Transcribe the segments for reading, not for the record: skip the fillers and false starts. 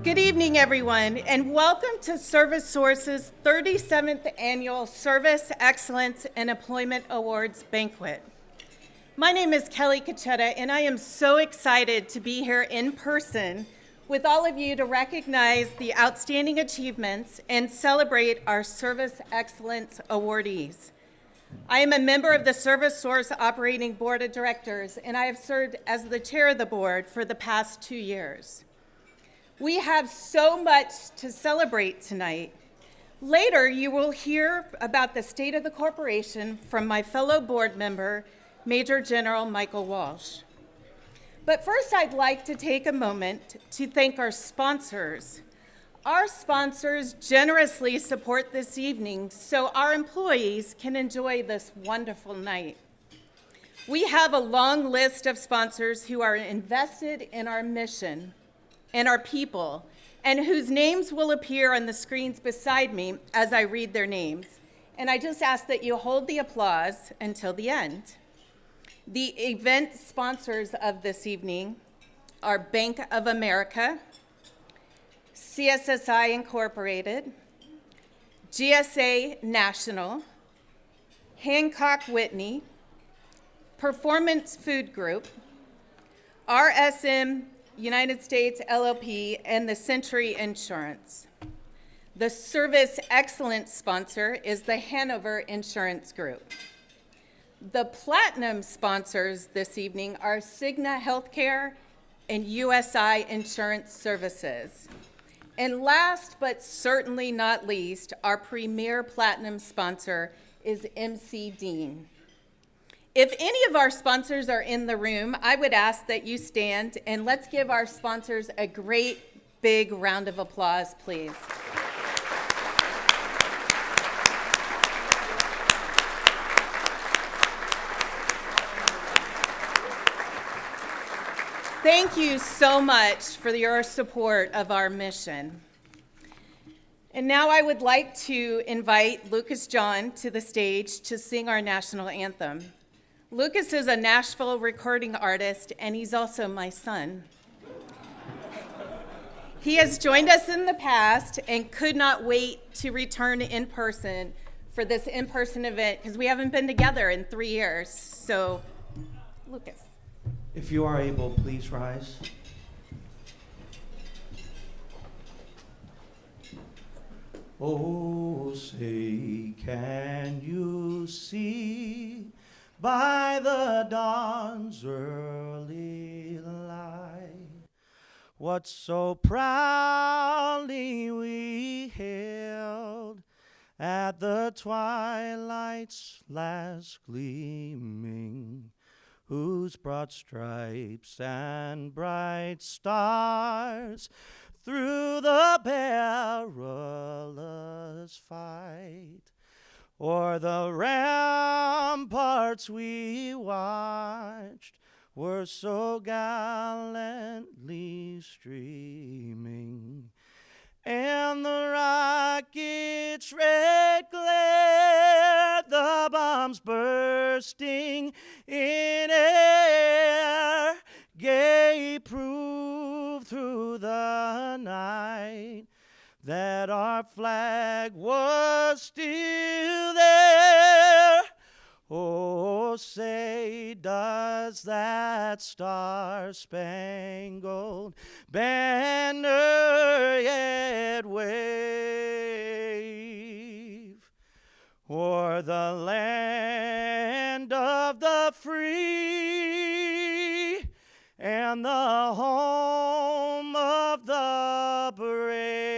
Good evening, everyone, and welcome to ServiceSource's 37th Annual Service Excellence and Employment Awards Banquet. My name is Kelly Cachetta, and I am so excited to be here in person with all of you to recognize the outstanding achievements and celebrate our Service Excellence awardees. I am a member of the ServiceSource Operating Board of Directors, and I have served as the chair of the board for the past 2 years. We have so much to celebrate tonight. Later, you will hear about the state of the corporation from my fellow board member, Major General Michael Walsh. But first, I'd like to take a moment to thank our sponsors. Our sponsors generously support this evening so our employees can enjoy this wonderful night. We have a long list of sponsors who are invested in our mission and our people, and whose names will appear on the screens beside me as I read their names. And I just ask that you hold the applause until the end. The event sponsors of this evening are Bank of America, CSSI Incorporated, GSA National, Hancock Whitney, Performance Food Group, RSM United States LLP, and the Century Insurance. The Service Excellence sponsor is the Hanover Insurance Group. The Platinum sponsors this evening are Cigna Healthcare and USI Insurance Services. And last but certainly not least, our premier Platinum sponsor is MC Dean. If any of our sponsors are in the room, I would ask that you stand and let's give our sponsors a great big round of applause, please. Thank you so much for your support of our mission. And now I would like to invite Lucas John to the stage to sing our national anthem. Lucas is a Nashville recording artist, and he's also my son. He has joined us in the past and could not wait to return in person for this in-person event because we haven't been together in 3 years. So, Lucas. If you are able, please rise. Oh, say, can you see by the dawn's early light what so proudly we hailed at the twilight's last gleaming, whose broad stripes and bright stars through the perilous fight o'er the ramparts we watched were so gallantly streaming, and the rocket's red glare, the bombs bursting in air, gave proof through the night that our flag was still there. Oh, say, does that star-spangled banner yet wave o'er the land of the free and the home of the brave?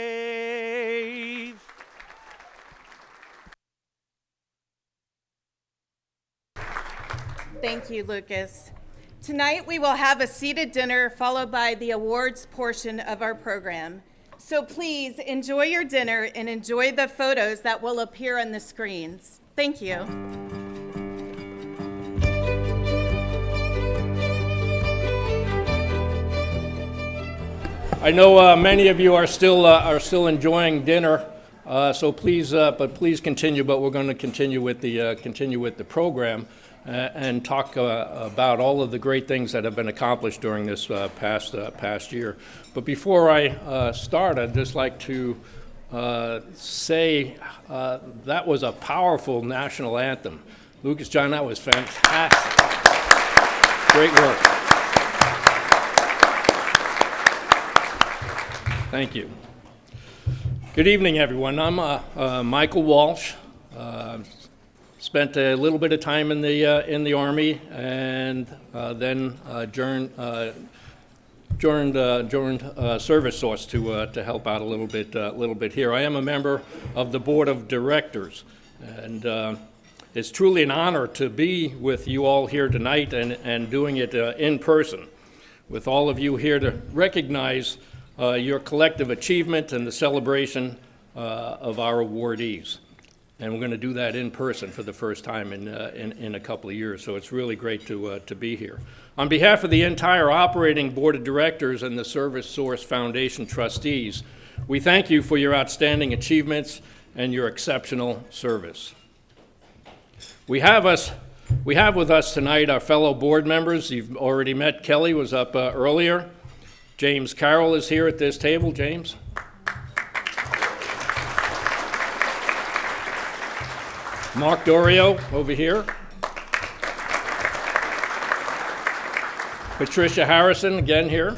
Thank you, Lucas. Tonight we will have a seated dinner followed by the awards portion of our program. So please enjoy your dinner and enjoy the photos that will appear on the screens. Thank you. I know many of you are still enjoying dinner, so please continue. But we're going to continue with the program. and talk about all of the great things that have been accomplished during this past year. But before I start, I'd just like to say that was a powerful national anthem. Lucas, John, that was fantastic. Great work. Thank you. Good evening, everyone. I'm Michael Walsh. Spent a little bit of time in the Army, and then joined ServiceSource to help out a little bit here. I am a member of the board of directors, and it's truly an honor to be with you all here tonight and doing it in person, with all of you here to recognize your collective achievement and the celebration of our awardees. And we're going to do that in person for the first time in a couple of years, so it's really great to be here. On behalf of the entire operating board of directors and the ServiceSource Foundation trustees, we thank you for your outstanding achievements and your exceptional service. We have with us tonight our fellow board members. You've already met. Kelly was up earlier. James Carroll is here at this table. James. Mark Dorio over here. Patricia Harrison again here.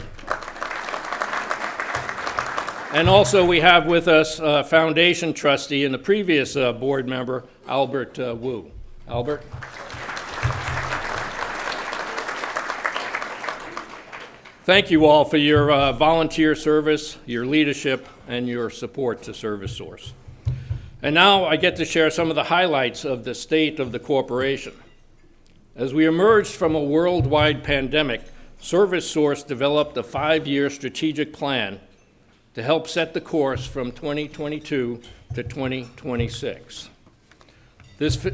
And also we have with us foundation trustee and the previous board member, Albert Wu. Albert. Thank you all for your volunteer service, your leadership, and your support to ServiceSource. And now I get to share some of the highlights of the state of the corporation. As we emerged from a worldwide pandemic, ServiceSource developed a 5-year strategic plan to help set the course from 2022 to 2026. This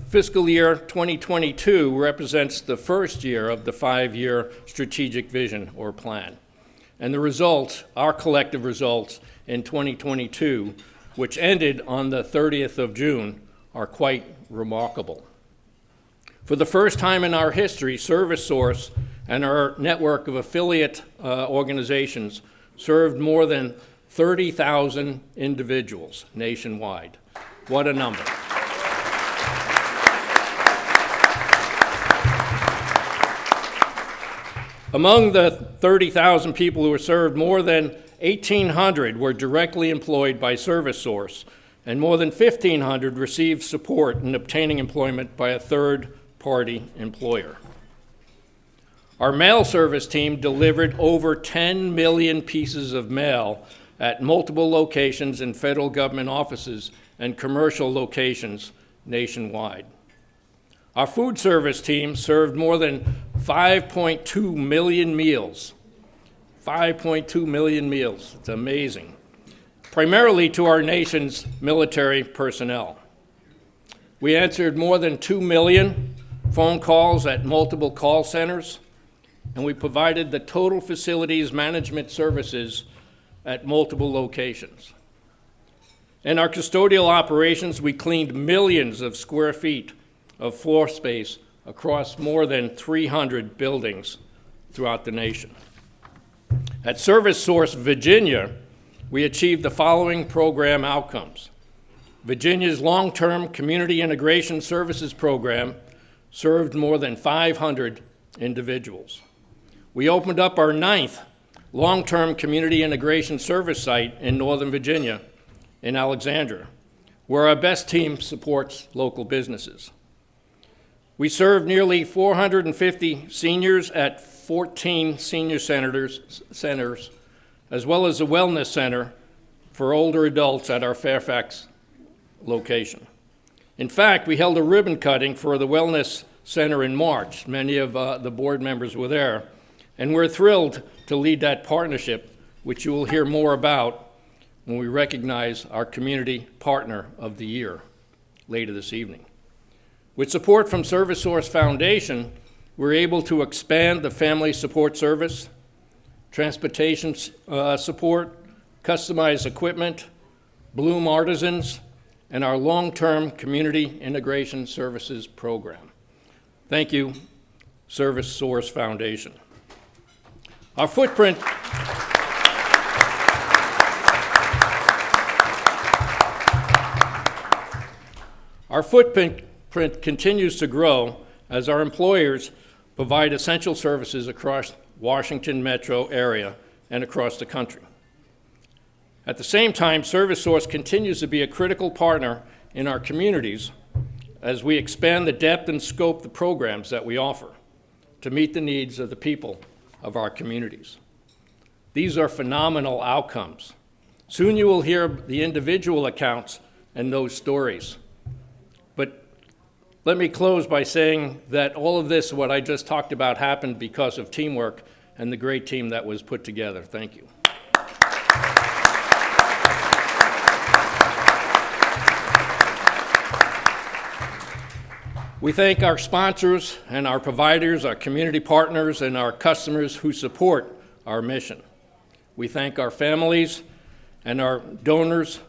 fiscal year 2022 represents the first year of the 5-year strategic vision or plan. And the results, our collective results in 2022, which ended on the 30th of June, are quite remarkable. For the first time in our history, ServiceSource and our network of affiliate organizations served more than 30,000 individuals nationwide. What a number. Among the 30,000 people who were served, more than 1,800 were directly employed by ServiceSource, and more than 1,500 received support in obtaining employment by a third-party employer. Our mail service team delivered over 10 million pieces of mail at multiple locations in federal government offices and commercial locations nationwide. Our food service team served more than 5.2 million meals. 5.2 million meals. It's amazing. Primarily to our nation's military personnel. We answered more than 2 million phone calls at multiple call centers, and we provided the total facilities management services at multiple locations. In our custodial operations, we cleaned millions of square feet of floor space across more than 300 buildings throughout the nation. At ServiceSource Virginia, we achieved the following program outcomes. Virginia's long-term community integration services program served more than 500 individuals. We opened up our 9th long-term community integration service site in Northern Virginia in Alexandria, where our best team supports local businesses. We served nearly 450 seniors at 14 senior centers, as well as a wellness center for older adults at our Fairfax location. In fact, we held a ribbon cutting for the wellness center in March. Many of the board members were there, and we're thrilled to lead that partnership, which you will hear more about when we recognize our Community Partner of the Year later this evening. With support from ServiceSource Foundation, we're able to expand the family support service, transportation support, customized equipment, Bloom Artisans, and our long-term community integration services program. Thank you, ServiceSource Foundation. Our footprint continues to grow as our employers provide essential services across Washington metro area and across the country. At the same time, ServiceSource continues to be a critical partner in our communities as we expand the depth and scope of the programs that we offer to meet the needs of the people of our communities. These are phenomenal outcomes. Soon you will hear the individual accounts and those stories. But let me close by saying that all of this, what I just talked about, happened because of teamwork and the great team that was put together. Thank you. We thank our sponsors and our providers, our community partners, and our customers who support our mission. We thank our families and our donors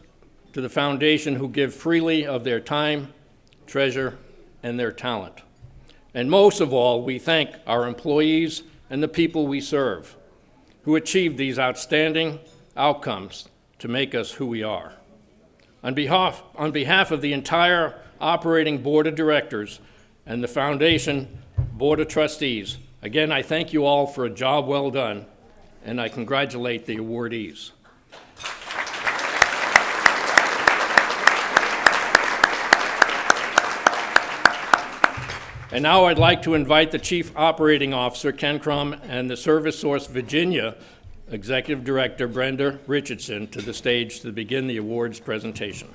to the foundation who give freely of their time, treasure, and their talent. And most of all, we thank our employees and the people we serve who achieve these outstanding outcomes to make us who we are. On behalf of the entire operating board of directors and the foundation board of trustees, again, I thank you all for a job well done, and I congratulate the awardees. And now I'd like to invite the Chief Operating Officer, Ken Crum, and the ServiceSource Virginia Executive Director, Brenda Richardson, to the stage to begin the awards presentation.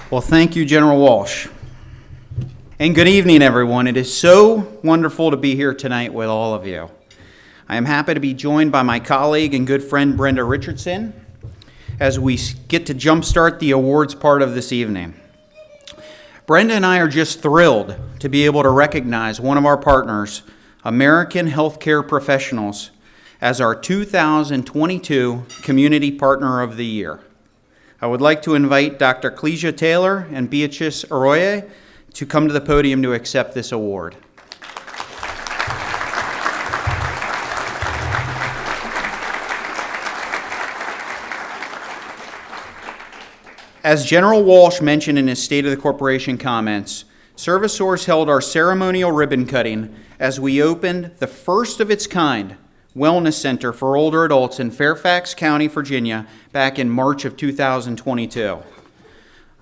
Well, thank you, General Walsh. And good evening, everyone. It is so wonderful to be here tonight with all of you. I am happy to be joined by my colleague and good friend, Brenda Richardson, as we get to jumpstart the awards part of this evening. Brenda and I are just thrilled to be able to recognize one of our partners, American Healthcare Professionals, as our 2022 Community Partner of the Year. I would like to invite Dr. Clesia Taylor and Beatrice Arroyo to come to the podium to accept this award. As General Walsh mentioned in his State of the Corporation comments, ServiceSource held our ceremonial ribbon cutting as we opened the first of its kind Wellness Center for older adults in Fairfax County, Virginia, back in March of 2022.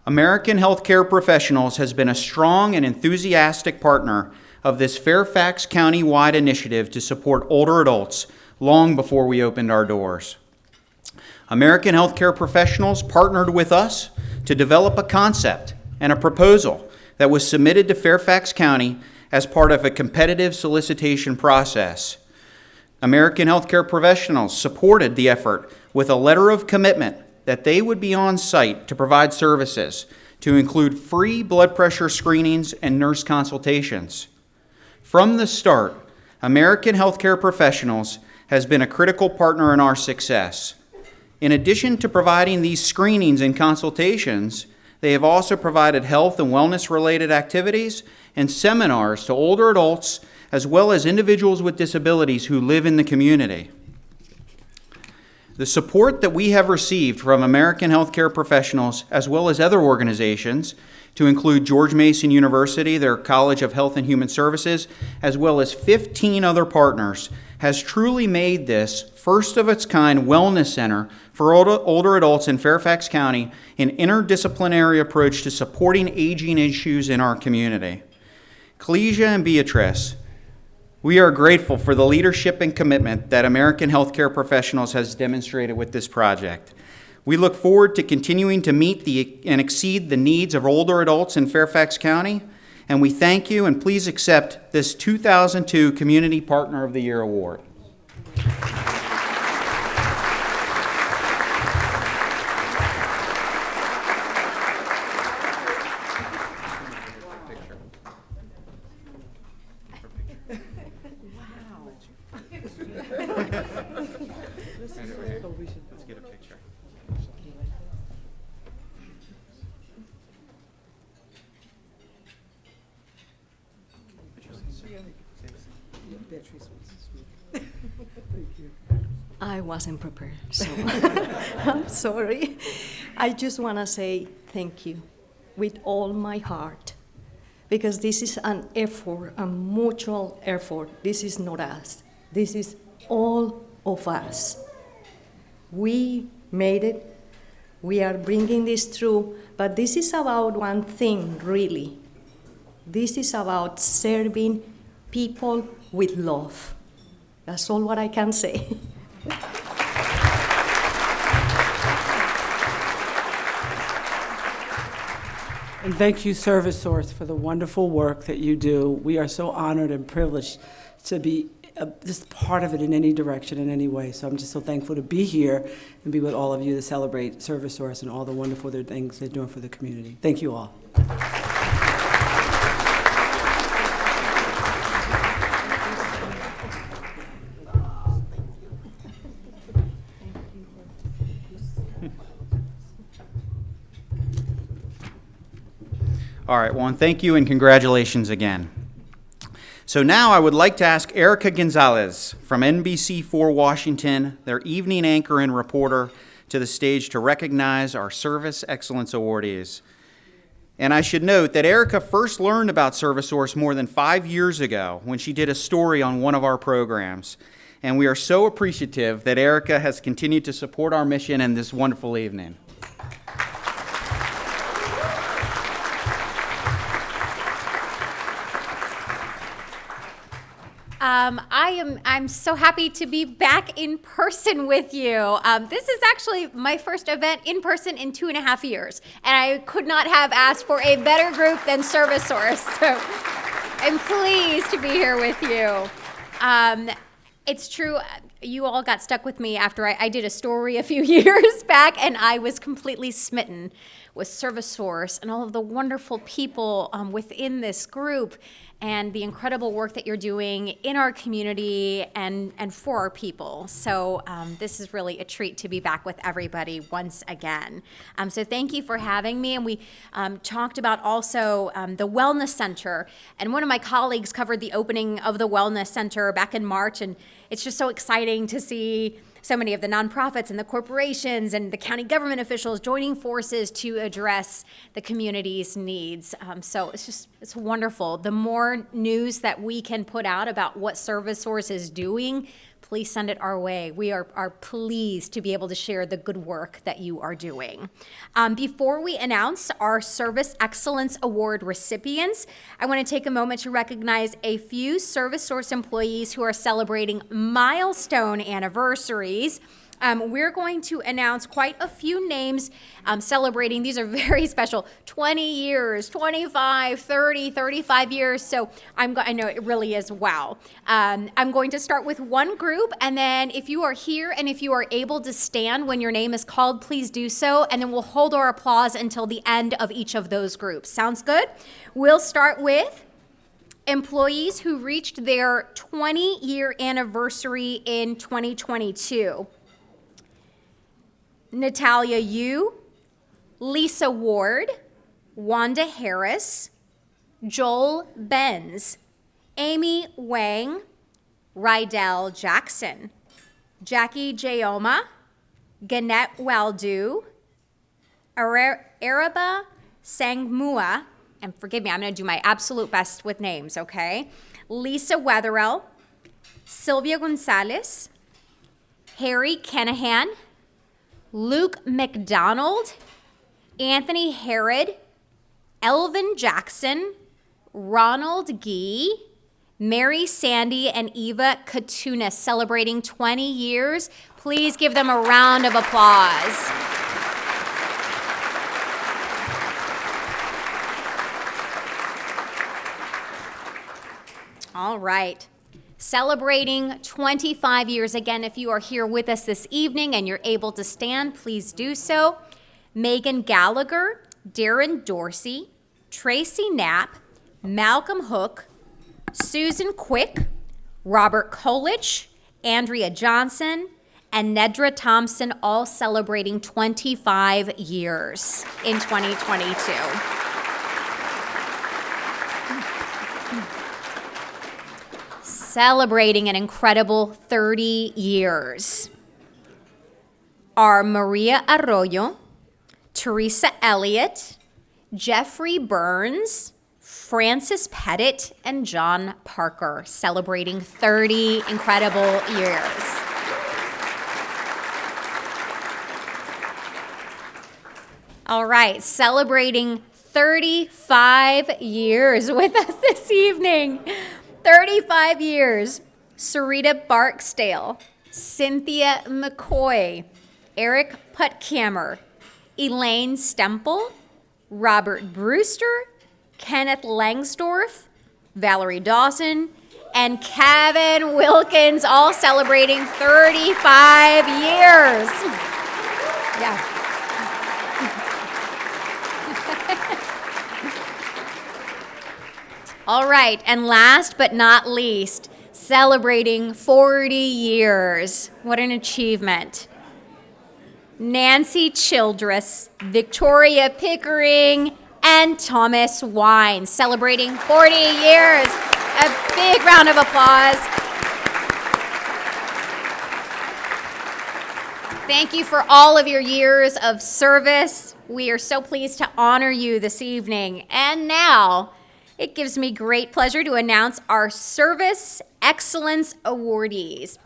American Healthcare Professionals has been a strong and enthusiastic partner of this Fairfax County-wide initiative to support older adults long before we opened our doors. American Healthcare Professionals partnered with us to develop a concept and a proposal that was submitted to Fairfax County as part of a competitive solicitation process. American Healthcare Professionals supported the effort with a letter of commitment that they would be on site to provide services to include free blood pressure screenings and nurse consultations. From the start, American Healthcare Professionals has been a critical partner in our success. In addition to providing these screenings and consultations, they have also provided health and wellness-related activities and seminars to older adults as well as individuals with disabilities who live in the community. The support that we have received from American Healthcare Professionals as well as other organizations, to include George Mason University, their College of Health and Human Services, as well as 15 other partners, has truly made this first-of-its-kind wellness center for older adults in Fairfax County an interdisciplinary approach to supporting aging issues in our community. Clesia and Beatrice, we are grateful for the leadership and commitment that American Healthcare Professionals has demonstrated with this project. We look forward to continuing to meet and exceed the needs of older adults in Fairfax County, and we thank you, and please accept this 2002 Community Partner of the Year Award. Let's get a picture. I wasn't prepared, so I'm sorry. I just want to say thank you with all my heart, because this is an effort, a mutual effort. This is not us. This is all of us. We made it. We are bringing this through, but this is about one thing, really. This is about serving people with love. That's all what I can say. And thank you, ServiceSource, for the wonderful work that you do. We are so honored and privileged to be just part of it in any direction, in any way. So I'm just so thankful to be here and be with all of you to celebrate ServiceSource and all the wonderful things they're doing for the community. Thank you all. All right, well, and thank you and congratulations again. So now I would like to ask Erica Gonzalez from NBC4 Washington, their evening anchor and reporter, to the stage to recognize our Service Excellence awardees. And I should note that Erica first learned about ServiceSource more than 5 years ago when she did a story on one of our programs. And we are so appreciative that Erica has continued to support our mission and this wonderful evening. I'm so happy to be back in person with you. This is actually my first event in person in 2.5 years, and I could not have asked for a better group than ServiceSource. So I'm pleased to be here with you. It's true, you all got stuck with me after I did a story a few years back, and I was completely smitten with ServiceSource and all of the wonderful people within this group and the incredible work that you're doing in our community and for our people. So this is really a treat to be back with everybody once again. So thank you for having me. And we talked about also the Wellness Center. And one of my colleagues covered the opening of the Wellness Center back in March. And it's just so exciting to see so many of the nonprofits and the corporations and the county government officials joining forces to address the community's needs. So it's wonderful. The more news that we can put out about what ServiceSource is doing, please send it our way. We are pleased to be able to share the good work that you are doing. Before we announce our Service Excellence Award recipients, I want to take a moment to recognize a few ServiceSource employees who are celebrating milestone anniversaries. We're going to announce quite a few names celebrating. These are very special, 20 years, 25, 30, 35 years. So I know it really is wow. I'm going to start with one group, and then if you are here and if you are able to stand when your name is called, please do so, and then we'll hold our applause until the end of each of those groups. Sounds good? We'll start with employees who reached their 20-year anniversary in 2022. Natalia Yu, Lisa Ward, Wanda Harris, Joel Benz, Amy Wang, Rydell Jackson, Jackie Jayoma, Gannett Waldu, Araba Sangmua, and forgive me, I'm going to do my absolute best with names, okay? Lisa Wetherell, Sylvia Gonzalez, Harry Kenahan, Luke McDonald, Anthony Herod, Elvin Jackson, Ronald Gee, Mary Sandy, and Eva Katuna celebrating 20 years. Please give them a round of applause. All right. Celebrating 25 years. Again, if you are here with us this evening and you're able to stand, please do so. Megan Gallagher, Darren Dorsey, Tracy Knapp, Malcolm Hook, Susan Quick, Robert Kolich, Andrea Johnson, and Nedra Thompson, all celebrating 25 years in 2022. celebrating an incredible 30 years are Maria Arroyo, Teresa Elliott, Jeffrey Burns, Francis Pettit, and John Parker, celebrating 30 incredible years. All right, celebrating 35 years with us this evening. 35 years. Sarita Barksdale, Cynthia McCoy, Eric Puttkammer, Elaine Stemple, Robert Brewster, Kenneth Langsdorf, Valerie Dawson, and Kevin Wilkins, all celebrating 35 years. Yeah. All right, and last but not least, celebrating 40 years. What an achievement. Nancy Childress, Victoria Pickering, and Thomas Wine, celebrating 40 years. A big round of applause. Thank you for all of your years of service. We are so pleased to honor you this evening. And now, it gives me great pleasure to announce our Service Excellence Awardees.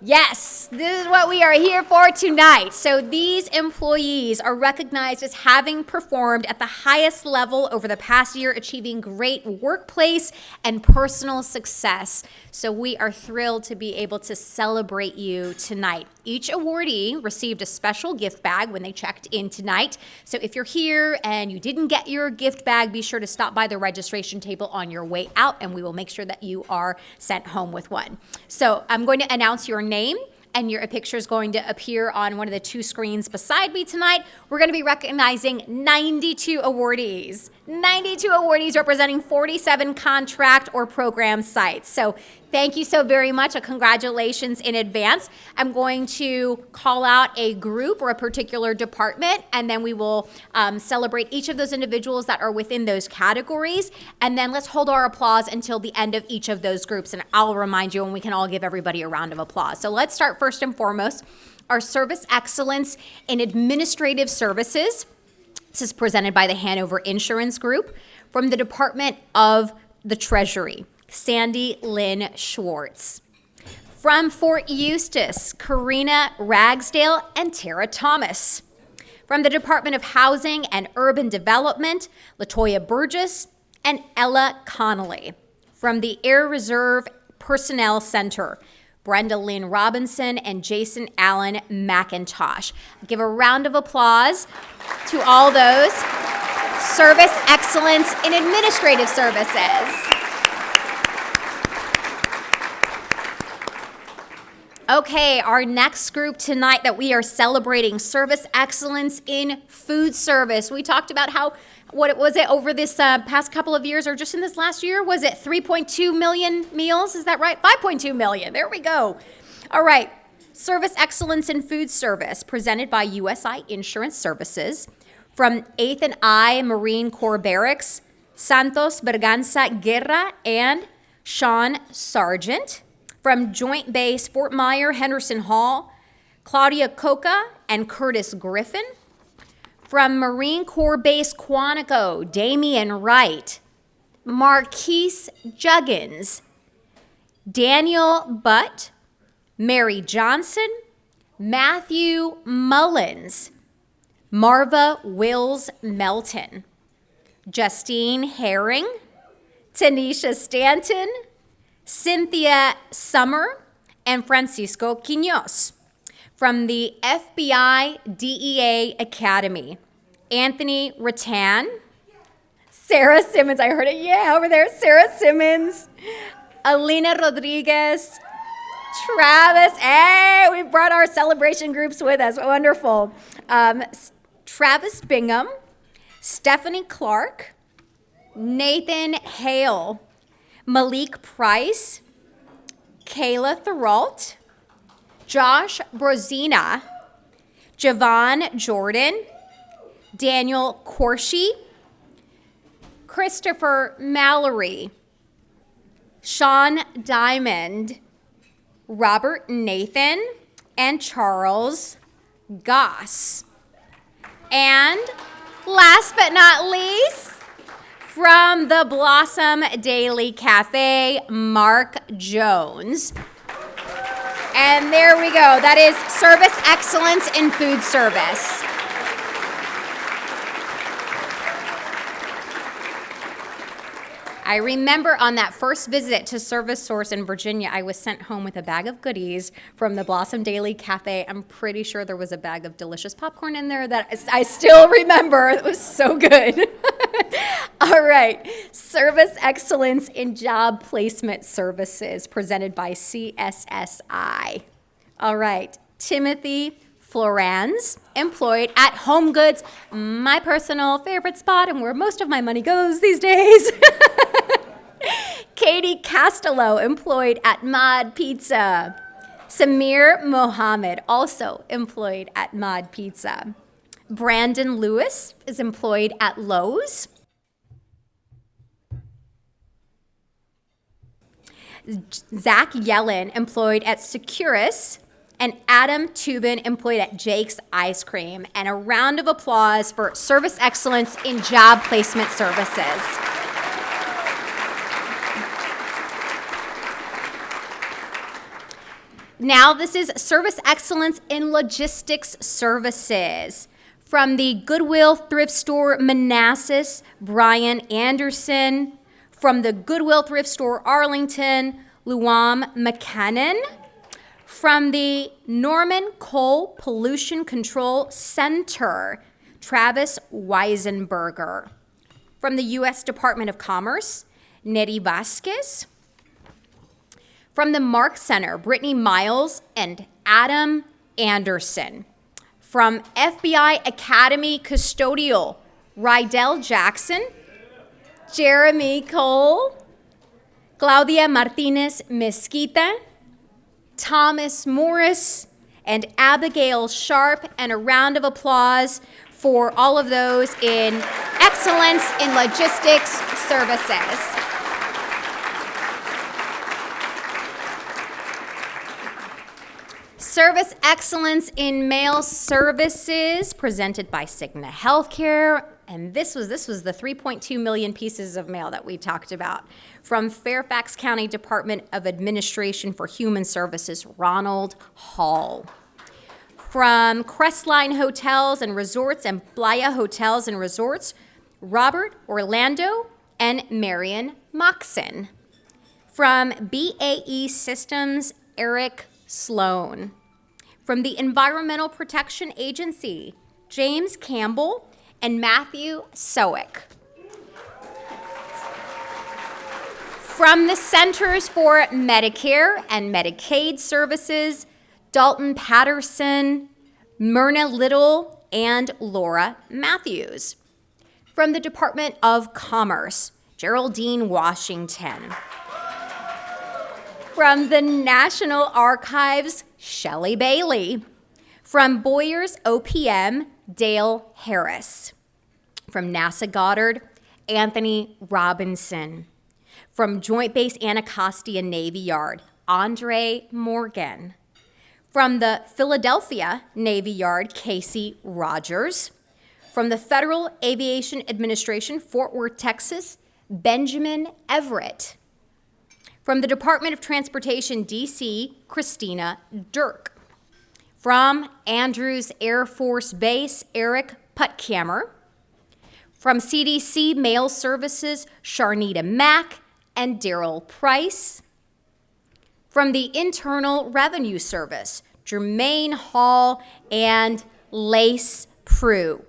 Yes, this is what we are here for tonight. So these employees are recognized as having performed at the highest level over the past year, achieving great workplace and personal success. So we are thrilled to be able to celebrate you tonight. Each awardee received a special gift bag when they checked in tonight. So if you're here and you didn't get your gift bag, be sure to stop by the registration table on your way out, and we will make sure that you are sent home with one. So I'm going to announce your name, and your picture is going to appear on one of the two screens beside me tonight. We're going to be recognizing 92 awardees. 92 awardees representing 47 contract or program sites. So thank you so very much. Congratulations in advance. I'm going to call out a group or a particular department, and then we will celebrate each of those individuals that are within those categories. And then let's hold our applause until the end of each of those groups, and I'll remind you, and we can all give everybody a round of applause. So let's start first and foremost, our Service Excellence in Administrative Services. This is presented by the Hanover Insurance Group. From the Department of the Treasury, Sandy Lynn Schwartz. From Fort Eustis, Karina Ragsdale and Tara Thomas. From the Department of Housing and Urban Development, Latoya Burgess and Ella Connolly. From the Air Reserve Personnel Center, Brenda Lynn Robinson and Jason Allen McIntosh. Give a round of applause to all those. Service Excellence in Administrative Services. Okay, our next group tonight that we are celebrating, Service Excellence in Food Service. We talked about how, what was it over this past couple of years, or just in this last year? Was it 3.2 million meals? Is that right? 5.2 million. There we go. All right. Service Excellence in Food Service, presented by USI Insurance Services. From 8th and I Marine Corps Barracks, Santos Berganza Guerra and Sean Sargent. From Joint Base Fort Myer Henderson Hall, Claudia Coca and Curtis Griffin. From Marine Corps Base Quantico, Damian Wright, Marquise Juggins, Daniel Butt, Mary Johnson, Matthew Mullins, Marva Wills Melton, Justine Herring, Tanisha Stanton, Cynthia Summer, and Francisco Quiñoz. From the FBI DEA Academy, Anthony Rattan, Sarah Simmons, I heard it, yeah, over there, Sarah Simmons, Alina Rodriguez, Travis, hey, we brought our celebration groups with us, wonderful. Travis Bingham, Stephanie Clark, Nathan Hale, Malik Price, Kayla Therault, Josh Brozina, Javon Jordan, Daniel Corshi, Christopher Mallory, Sean Diamond, Robert Nathan, and Charles Goss. And last but not least, from the Blossom Daily Cafe, Mark Jones. And there we go. That is Service Excellence in Food Service. I remember on that first visit to ServiceSource in Virginia, I was sent home with a bag of goodies from the Blossom Daily Cafe. I'm pretty sure there was a bag of delicious popcorn in there that I still remember. It was so good. All right, Service Excellence in Job Placement Services, presented by CSSI. All right, Timothy Florans, employed at Home Goods, my personal favorite spot and where most of my money goes these days. Katie Castello, employed at Mod Pizza. Samir Mohammed, also employed at Mod Pizza. Brandon Lewis is employed at Lowe's. Zach Yellen, employed at Securus. And Adam Tubin, employed at Jake's Ice Cream. And a round of applause for Service Excellence in Job Placement Services. Now this is Service Excellence in Logistics Services. From the Goodwill Thrift Store Manassas, Brian Anderson. From the Goodwill Thrift Store Arlington, Luam McCannon. From the Norman Coal Pollution Control Center, Travis Weisenberger. From the U.S. Department of Commerce, Neri Vasquez. From the Mark Center, Brittany Miles and Adam Anderson. From FBI Academy Custodial, Rydell Jackson, Jeremy Cole, Claudia Martinez Mesquita, Thomas Morris, and Abigail Sharp, and a round of applause for all of those in Excellence in Logistics Services. Service Excellence in Mail Services, presented by Cigna Healthcare. And this was the 3.2 million pieces of mail that we talked about. From Fairfax County Department of Administration for Human Services, Ronald Hall. From Crestline Hotels and Resorts and Playa Hotels and Resorts, Robert Orlando and Marion Moxon. From BAE Systems, Eric Sloan. From the Environmental Protection Agency, James Campbell and Matthew Sowick. From the Centers for Medicare and Medicaid Services, Dalton Patterson, Myrna Little, and Laura Matthews. From the Department of Commerce, Geraldine Washington. From the National Archives, Shelley Bailey. From Boyer's OPM, Dale Harris. From NASA Goddard, Anthony Robinson. From Joint Base Anacostia Navy Yard, Andre Morgan. From the Philadelphia Navy Yard, Casey Rogers. From the Federal Aviation Administration, Fort Worth, Texas, Benjamin Everett. From the Department of Transportation, D.C., Christina Dirk. From Andrews Air Force Base, Eric Putkammer. From CDC Mail Services, Sharnita Mack and Daryl Price. From the Internal Revenue Service, Jermaine Hall and Lace Prue.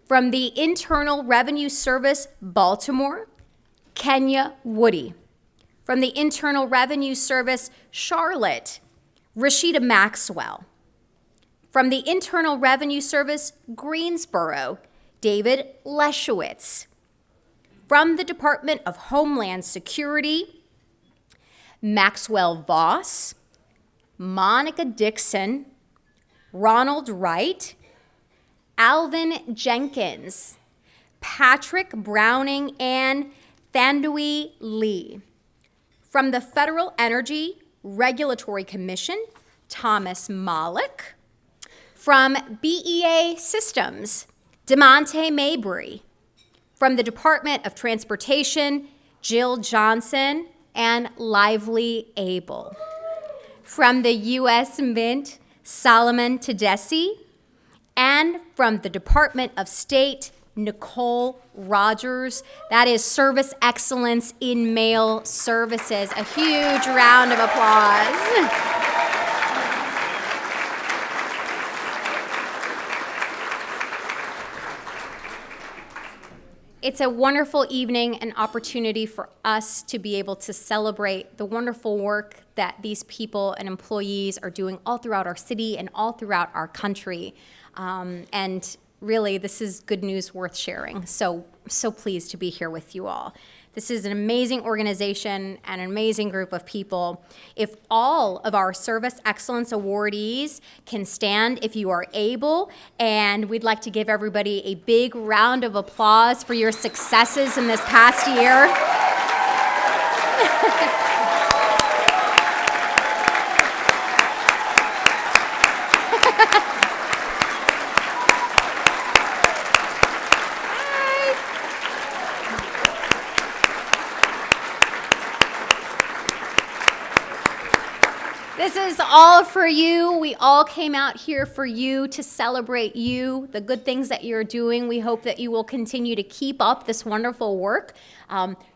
From the Internal Revenue Service, Baltimore, Kenya Woody. From the Internal Revenue Service, Charlotte, Rashida Maxwell. From the Internal Revenue Service, Greensboro, David Leschwitz. From the Department of Homeland Security, Maxwell Voss, Monica Dixon, Ronald Wright, Alvin Jenkins, Patrick Browning, and Thandui Lee. From the Federal Energy Regulatory Commission, Thomas Malik. From BEA Systems, DeMonte Mabry. From the Department of Transportation, Jill Johnson and Lively Abel. From the U.S. Mint, Solomon Tedeschi. And from the Department of State, Nicole Rogers. That is Service Excellence in Mail Services. A huge round of applause. It's a wonderful evening and opportunity for us to be able to celebrate the wonderful work that these people and employees are doing all throughout our city and all throughout our country. And really, this is good news worth sharing. So pleased to be here with you all. This is an amazing organization and an amazing group of people. If all of our Service Excellence awardees can stand, if you are able, and we'd like to give everybody a big round of applause for your successes in this past year. This is all for you. We all came out here for you, to celebrate you, the good things that you're doing. We hope that you will continue to keep up this wonderful work.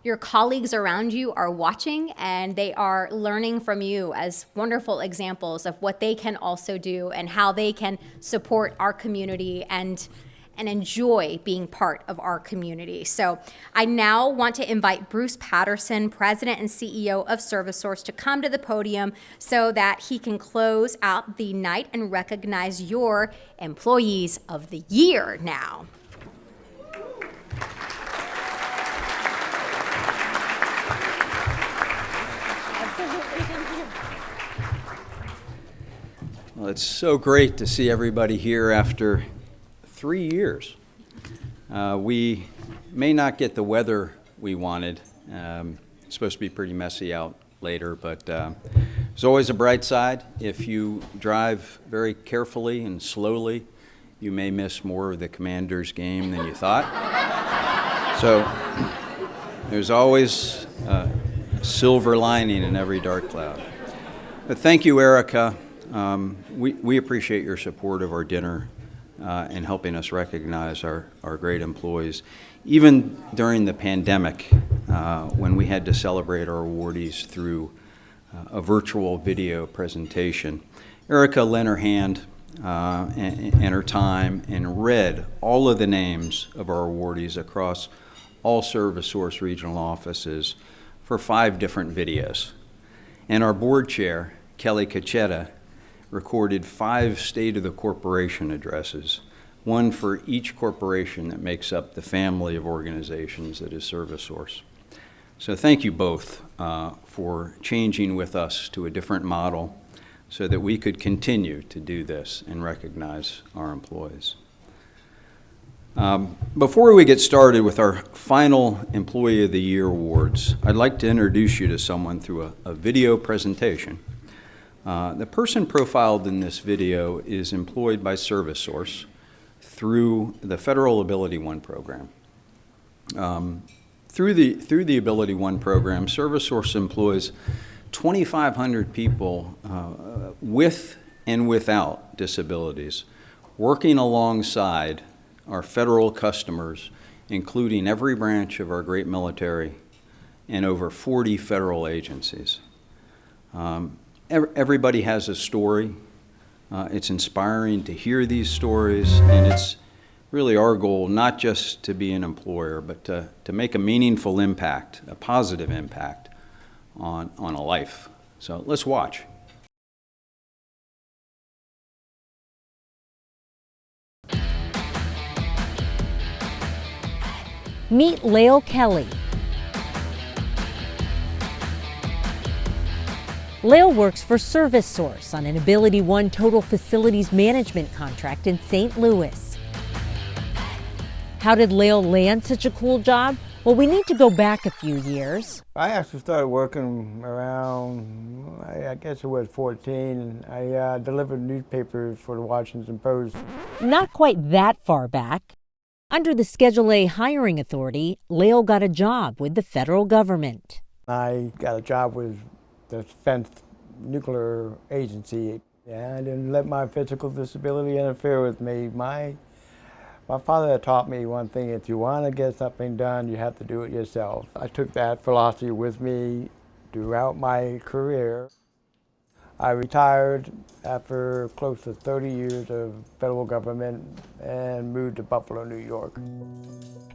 Your colleagues around you are watching, and they are learning from you as wonderful examples of what they can also do and how they can support our community and enjoy being part of our community. So I now want to invite Bruce Patterson, President and CEO of ServiceSource, to come to the podium so that he can close out the night and recognize your Employees of the Year now. Well, it's so great to see everybody here after 3 years. We may not get the weather we wanted. It's supposed to be pretty messy out later, but there's always a bright side. If you drive very carefully and slowly, you may miss more of the Commanders game than you thought. So there's always a silver lining in every dark cloud. But thank you, Erica. We appreciate your support of our dinner and helping us recognize our great employees. Even during the pandemic, when we had to celebrate our awardees through a virtual video presentation, Erica lent her hand and her time and read all of the names of our awardees across all ServiceSource regional offices for 5 different videos. And our board chair, Kelly Cacetta, recorded 5 State of the Corporation addresses, one for each corporation that makes up the family of organizations that is ServiceSource. So thank you both for changing with us to a different model so that we could continue to do this and recognize our employees. Before we get started with our final Employee of the Year awards, I'd like to introduce you to someone through a video presentation. The person profiled in this video is employed by ServiceSource through the Federal Ability One program. Through the Ability One program, ServiceSource employs 2,500 people with and without disabilities, working alongside our federal customers, including every branch of our great military and over 40 federal agencies. Everybody has a story. It's inspiring to hear these stories, and it's really our goal not just to be an employer, but to make a meaningful impact, a positive impact on a life. So let's watch. Meet Lael Kelly. Lael works for ServiceSource on an Ability One Total Facilities Management contract in St. Louis. How did Lael land such a cool job? Well, we need to go back a few years. I actually started working around, I guess it was 14. I delivered newspapers for the Washington Post. Not quite that far back. Under the Schedule A hiring authority, Lael got a job with the federal government. I got a job with the Defense Nuclear Agency. Yeah, I didn't let my physical disability interfere with me. My father had taught me one thing: if you want to get something done, you have to do it yourself. I took that philosophy with me throughout my career. I retired after close to 30 years of federal government and moved to Buffalo, New York.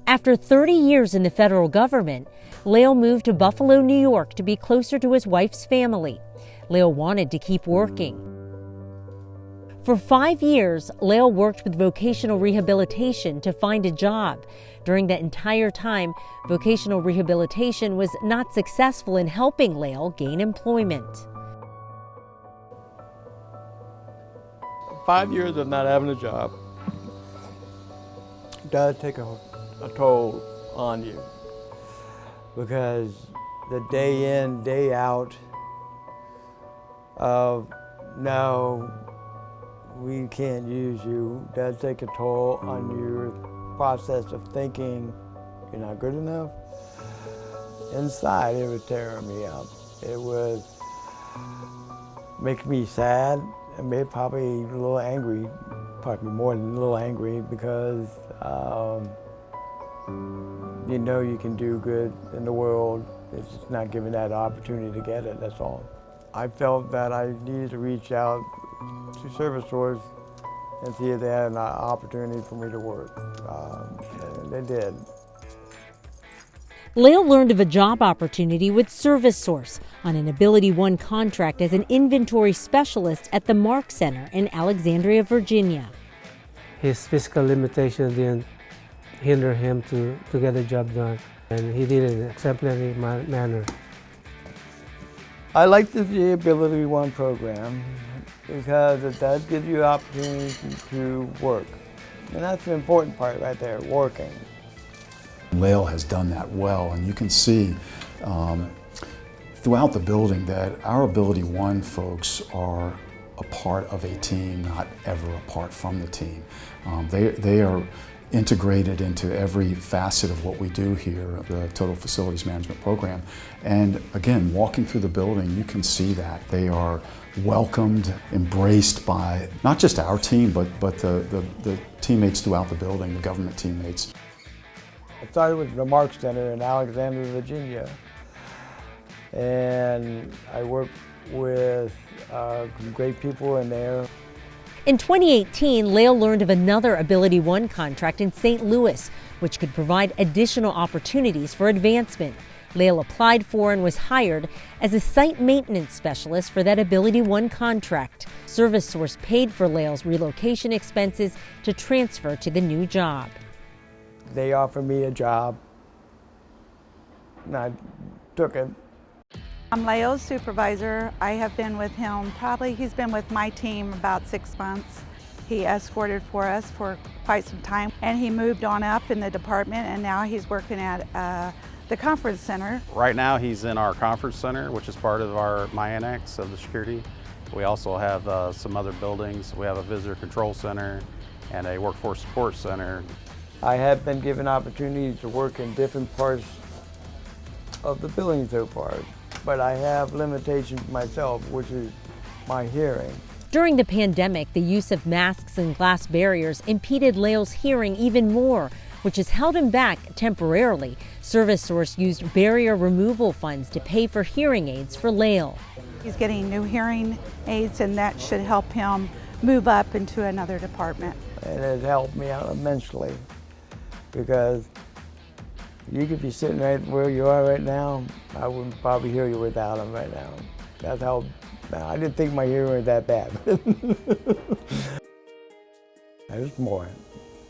After 30 years in the federal government, Lael moved to Buffalo, New York to be closer to his wife's family. Lael wanted to keep working. For 5 years, Lael worked with vocational rehabilitation to find a job. During that entire time, vocational rehabilitation was not successful in helping Lael gain employment. 5 years of not having a job does take a toll on you, because the day in, day out of no, we can't use you, does take a toll on your process of thinking you're not good enough. Inside, it was tearing me up. It was making me sad and maybe probably a little angry, probably more than a little angry, because you know you can do good in the world. It's just not given that opportunity to get it, that's all. I felt that I needed to reach out to ServiceSource and see if they had an opportunity for me to work. And they did. Lael learned of a job opportunity with ServiceSource on an Ability One contract as an inventory specialist at the Mark Center in Alexandria, Virginia. His physical limitations didn't hinder him to get the job done, and he did it in an exemplary manner. I like the Ability One program because it does give you opportunities to work. And that's the important part right there, working. Lael has done that well, and you can see throughout the building that our Ability One folks are a part of a team, not ever apart from the team. They are integrated into every facet of what we do here, the Total Facilities Management Program. And again, walking through the building, you can see that. They are welcomed, embraced by not just our team, but the teammates throughout the building, the government teammates. I started with the Mark Center in Alexandria, Virginia, and I worked with great people in there. In 2018, Lael learned of another Ability One contract in St. Louis, which could provide additional opportunities for advancement. Lael applied for and was hired as a site maintenance specialist for that Ability One contract. ServiceSource paid for Lael's relocation expenses to transfer to the new job. They offered me a job, and I took it. I'm Lael's supervisor. I have been with him, he's been with my team about 6 months. He escorted for us for quite some time, and he moved on up in the department, and now he's working at the conference center. Right now he's in our conference center, which is part of my annex of the security. We also have some other buildings. We have a visitor control center and a workforce support center. I have been given opportunities to work in different parts of the building so far, but I have limitations myself, which is my hearing. During the pandemic, the use of masks and glass barriers impeded Lael's hearing even more, which has held him back temporarily. ServiceSource used barrier removal funds to pay for hearing aids for Lael. He's getting new hearing aids, and that should help him move up into another department. And it has helped me out immensely, because you could be sitting right where you are right now. I wouldn't probably hear you without them right now. That's how, I didn't think my hearing was that bad. There's more.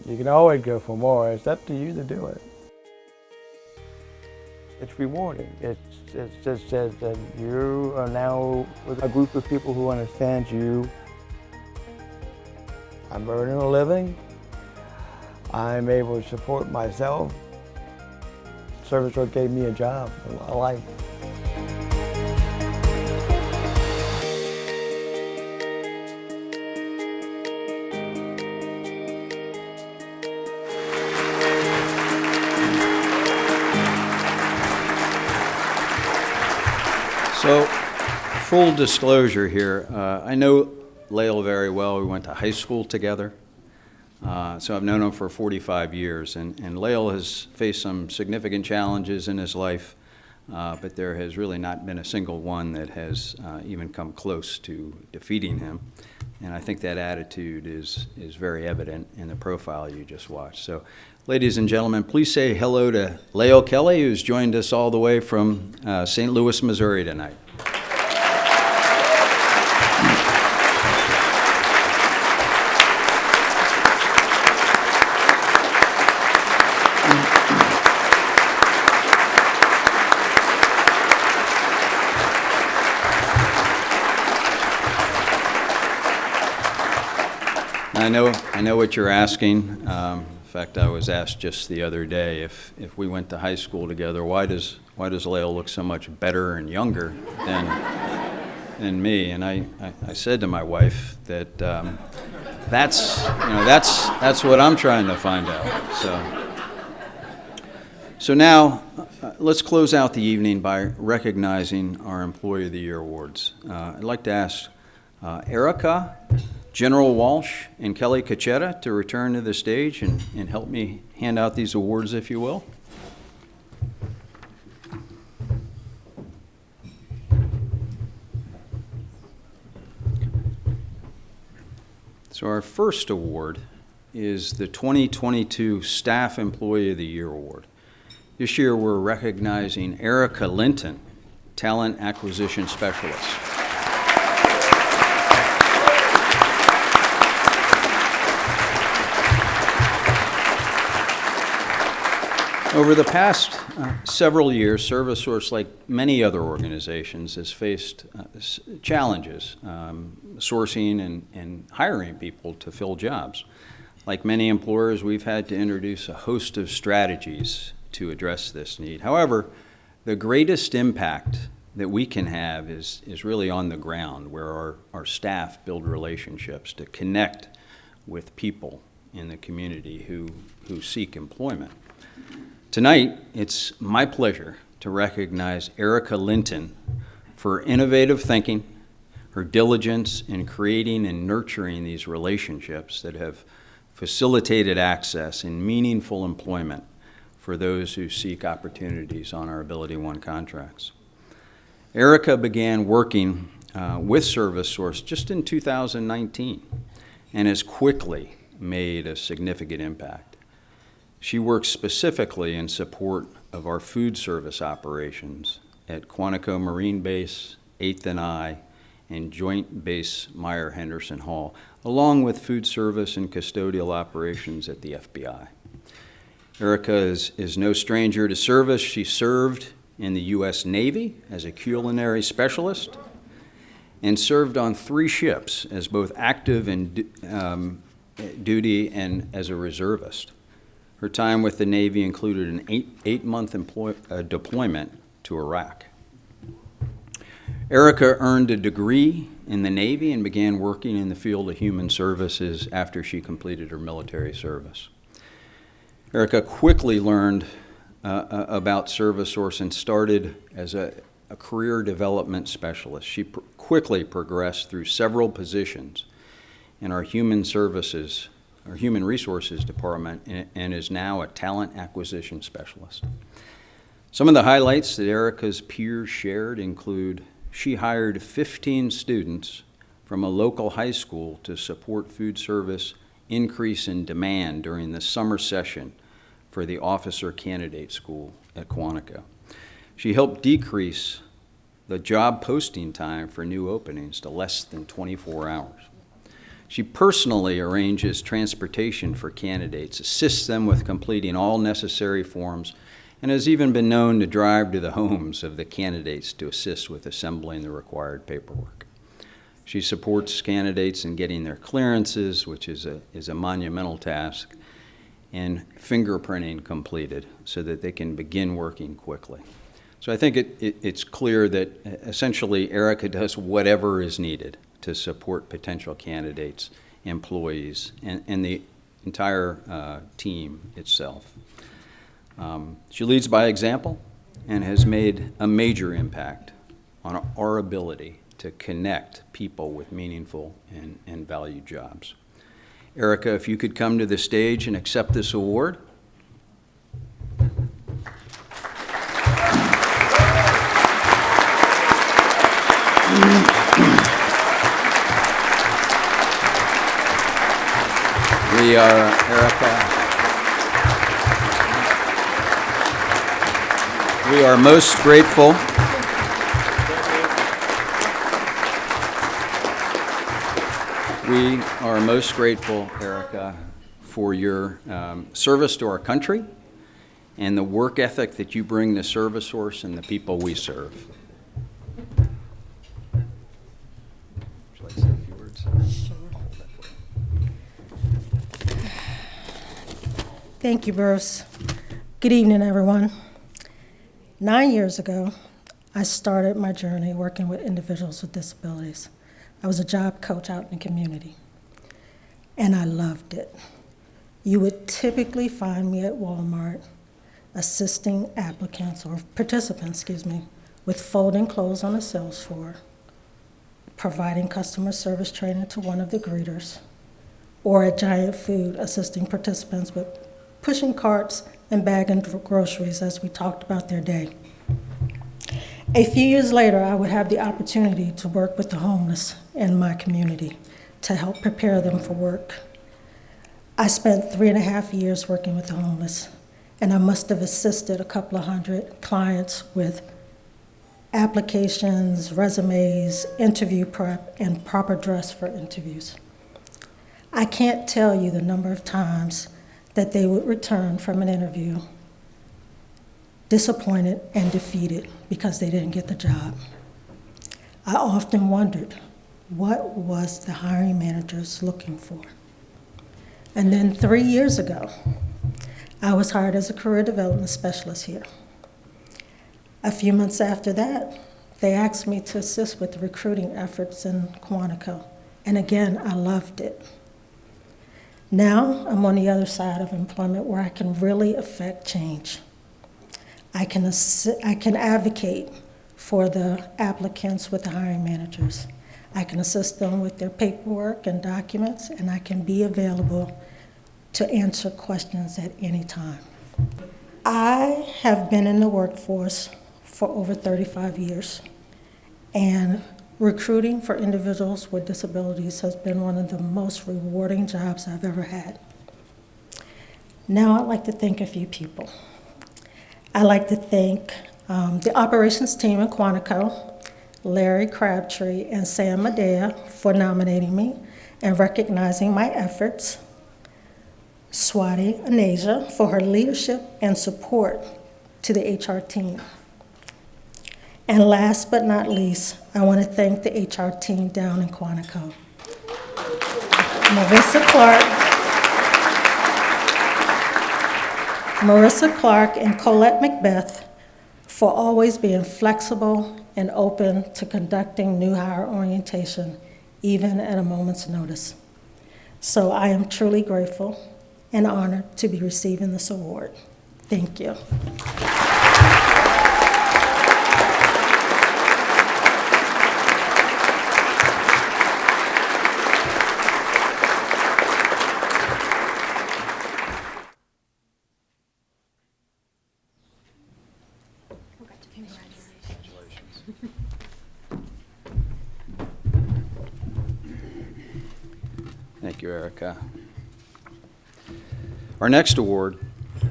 You can always go for more. It's up to you to do it. It's rewarding. It just says that you are now with a group of people who understand you. I'm earning a living. I'm able to support myself. ServiceSource gave me a job, a life. So, full disclosure here, I know Lael very well. We went to high school together. So I've known him for 45 years, and Lael has faced some significant challenges in his life, but there has really not been a single one that has even come close to defeating him. And I think that attitude is very evident in the profile you just watched. So, ladies and gentlemen, please say hello to Lael Kelly, who's joined us all the way from St. Louis, Missouri tonight. I know what you're asking. In fact, I was asked just the other day if we went to high school together, why does Lael look so much better and younger than me? And I said to my wife that that's what I'm trying to find out. So now let's close out the evening by recognizing our Employee of the Year awards. I'd like to ask Erica, General Walsh, and Kelly Cachetta to return to the stage and help me hand out these awards, if you will. So our first award is the 2022 Staff Employee of the Year Award. This year we're recognizing Erica Linton, Talent Acquisition Specialist. Over the past several years, ServiceSource, like many other organizations, has faced challenges sourcing and hiring people to fill jobs. Like many employers, we've had to introduce a host of strategies to address this need. However, the greatest impact that we can have is really on the ground, where our staff build relationships to connect with people in the community who seek employment. Tonight, it's my pleasure to recognize Erica Linton for innovative thinking, her diligence in creating and nurturing these relationships that have facilitated access and meaningful employment for those who seek opportunities on our Ability One contracts. Erica began working with ServiceSource just in 2019 and has quickly made a significant impact. She works specifically in support of our food service operations at Quantico Marine Base, 8th and I, and Joint Base Meyer-Henderson Hall, along with food service and custodial operations at the FBI. Erica is no stranger to service. She served in the U.S. Navy as a culinary specialist and served on 3 ships as both active and duty and as a reservist. Her time with the Navy included an eight-month deployment to Iraq. Erica earned a degree in the Navy and began working in the field of human services after she completed her military service. Erica quickly learned about ServiceSource and started as a career development specialist. She quickly progressed through several positions in our human resources department and is now a talent acquisition specialist. Some of the highlights that Erica's peers shared include she hired 15 students from a local high school to support food service increase in demand during the summer session for the officer candidate school at Quantico. She helped decrease the job posting time for new openings to less than 24 hours. She personally arranges transportation for candidates, assists them with completing all necessary forms, and has even been known to drive to the homes of the candidates to assist with assembling the required paperwork. She supports candidates in getting their clearances, which is a monumental task, and fingerprinting completed so that they can begin working quickly. So I think it's clear that essentially Erica does whatever is needed to support potential candidates, employees, and the entire team itself. She leads by example and has made a major impact on our ability to connect people with meaningful and valued jobs. Erica, if you could come to the stage and accept this award. We are, Erica, we are most grateful. We are most grateful, Erica, for your service to our country and the work ethic that you bring to ServiceSource and the people we serve. Would you like to say a few words? Sure. Thank you, Bruce. Good evening, everyone. 9 years ago, I started my journey working with individuals with disabilities. I was a job coach out in the community, and I loved it. You would typically find me at Walmart assisting applicants or participants, with folding clothes on the sales floor, providing customer service training to one of the greeters, or at Giant Food assisting participants with pushing carts and bagging groceries as we talked about their day. A few years later, I would have the opportunity to work with the homeless in my community to help prepare them for work. I spent 3.5 years working with the homeless, and I must have assisted a couple of hundred clients with applications, resumes, interview prep, and proper dress for interviews. I can't tell you the number of times that they would return from an interview disappointed and defeated because they didn't get the job. I often wondered, what was the hiring managers looking for? And then 3 years ago, I was hired as a career development specialist here. A few months after that, they asked me to assist with the recruiting efforts in Quantico. And again, I loved it. Now I'm on the other side of employment where I can really affect change. I can advocate for the applicants with the hiring managers. I can assist them with their paperwork and documents, and I can be available to answer questions at any time. I have been in the workforce for over 35 years, and recruiting for individuals with disabilities has been one of the most rewarding jobs I've ever had. Now I'd like to thank a few people. I'd like to thank the operations team in Quantico, Larry Crabtree and Sam Medea for nominating me and recognizing my efforts, Swati Anasia for her leadership and support to the HR team. And last but not least, I want to thank the HR team down in Quantico. Marissa Clark and Colette Macbeth for always being flexible and open to conducting new hire orientation, even at a moment's notice. So I am truly grateful and honored to be receiving this award. Thank you. Thank you, Erica. Our next award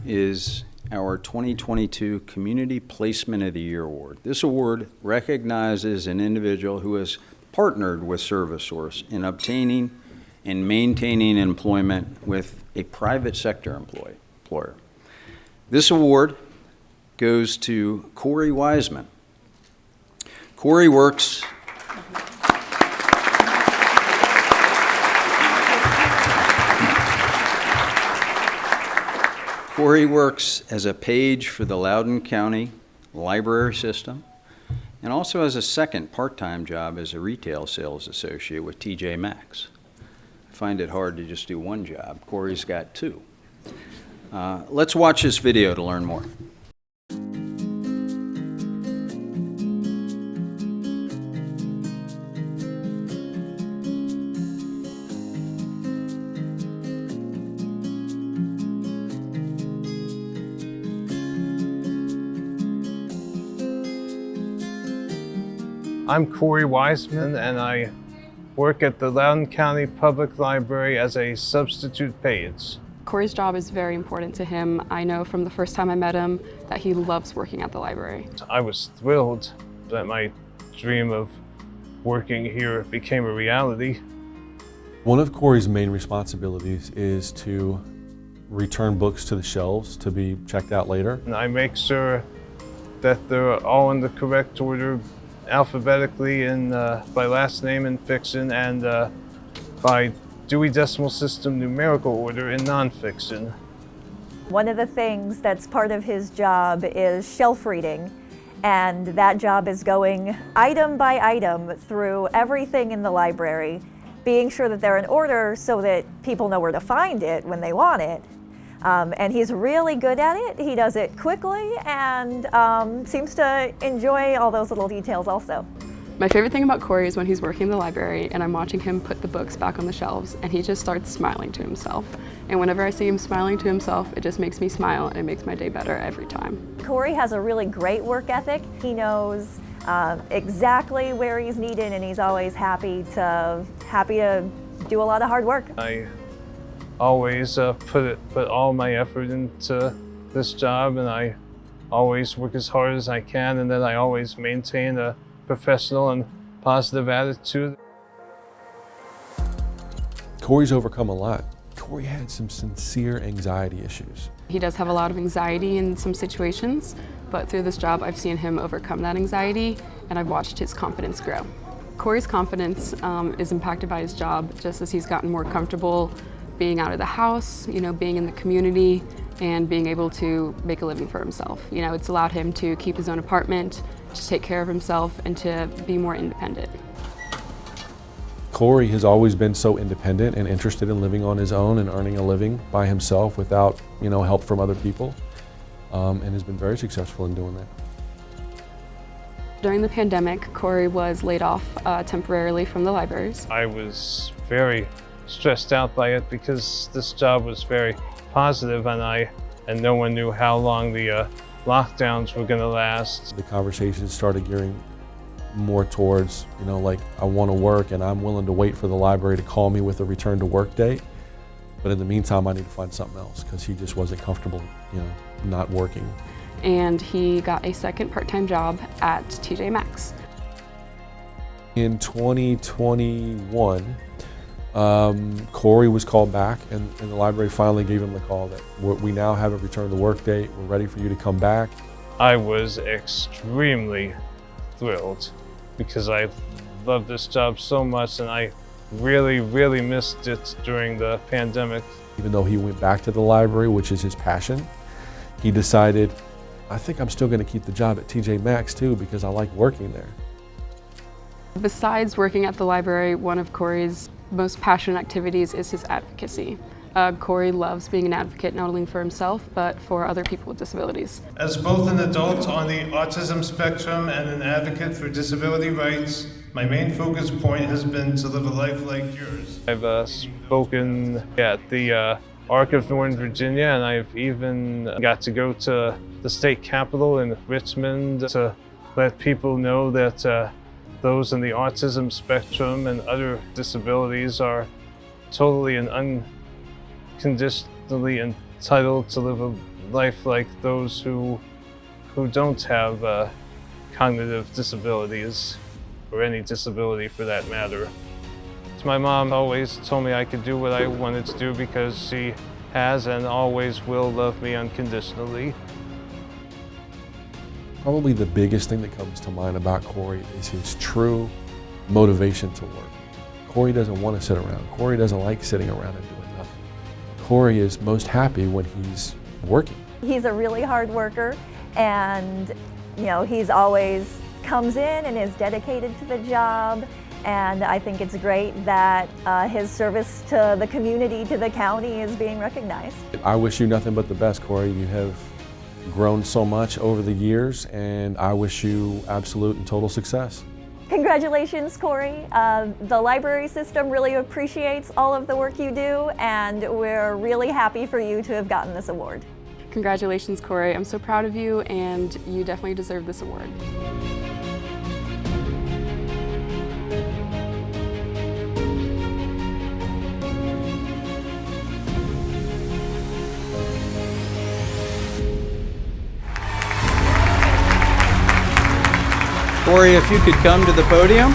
is our 2022 Community Placement of the Year Award. This award recognizes an individual who has partnered with ServiceSource in obtaining and maintaining employment with a private sector employer. This award goes to Corey Wiseman. Corey works Corey works as a page for the Loudoun County Library System and also has a second part-time job as a retail sales associate with TJ Maxx. I find it hard to just do one job. Corey's got two. Let's watch this video to learn more. I'm Corey Wiseman, and I work at the Loudoun County Public Library as a substitute page. Corey's job is very important to him. I know from the first time I met him that he loves working at the library. I was thrilled that my dream of working here became a reality. One of Corey's main responsibilities is to return books to the shelves to be checked out later. And I make sure that they're all in the correct order, alphabetically in by last name in fiction and by Dewey Decimal System numerical order in nonfiction. One of the things that's part of his job is shelf reading, and that job is going item by item through everything in the library, being sure that they're in order so that people know where to find it when they want it. And he's really good at it. He does it quickly and seems to enjoy all those little details also. My favorite thing about Corey is when he's working in the library and I'm watching him put the books back on the shelves and he just starts smiling to himself. And whenever I see him smiling to himself, it just makes me smile and it makes my day better every time. Corey has a really great work ethic. He knows exactly where he's needed and he's always happy to do a lot of hard work. I always put all my effort into this job, and I always work as hard as I can, and then I always maintain a professional and positive attitude. Corey's overcome a lot. Corey had some sincere anxiety issues. He does have a lot of anxiety in some situations, but through this job I've seen him overcome that anxiety and I've watched his confidence grow. Corey's confidence is impacted by his job just as he's gotten more comfortable being out of the house, being in the community, and being able to make a living for himself. It's allowed him to keep his own apartment, to take care of himself, and to be more independent. Corey has always been so independent and interested in living on his own and earning a living by himself without, help from other people, and has been very successful in doing that. During the pandemic, Corey was laid off temporarily from the libraries. I was very stressed out by it because this job was very positive and no one knew how long the lockdowns were going to last. The conversations started gearing more towards, I want to work and I'm willing to wait for the library to call me with a return to work date. But in the meantime, I need to find something else because he just wasn't comfortable, not working. And he got a second part-time job at TJ Maxx. In 2021, Corey was called back and the library finally gave him the call that we now have a return to work date, we're ready for you to come back. I was extremely thrilled because I love this job so much and I really, really missed it during the pandemic. Even though he went back to the library, which is his passion, he decided, I think I'm still going to keep the job at TJ Maxx too because I like working there. Besides working at the library, one of Corey's most passionate activities is his advocacy. Corey loves being an advocate not only for himself, but for other people with disabilities. As both an adult on the autism spectrum and an advocate for disability rights, my main focus point has been to live a life like yours. I've spoken at the Arc of Northern Virginia, and I've even got to go to the state capitol in Richmond to let people know that those in the autism spectrum and other disabilities are totally and unconditionally entitled to live a life like those who don't have cognitive disabilities or any disability for that matter. My mom always told me I could do what I wanted to do because she has and always will love me unconditionally. Probably the biggest thing that comes to mind about Corey is his true motivation to work. Corey doesn't want to sit around. Corey doesn't like sitting around and doing nothing. Corey is most happy when he's working. He's a really hard worker, and he's always comes in and is dedicated to the job. And I think it's great that his service to the community, to the county, is being recognized. I wish you nothing but the best, Corey. You have grown so much over the years, and I wish you absolute and total success. Congratulations, Corey. The library system really appreciates all of the work you do, and we're really happy for you to have gotten this award. Congratulations, Corey. I'm so proud of you, and you definitely deserve this award. Corey, if you could come to the podium.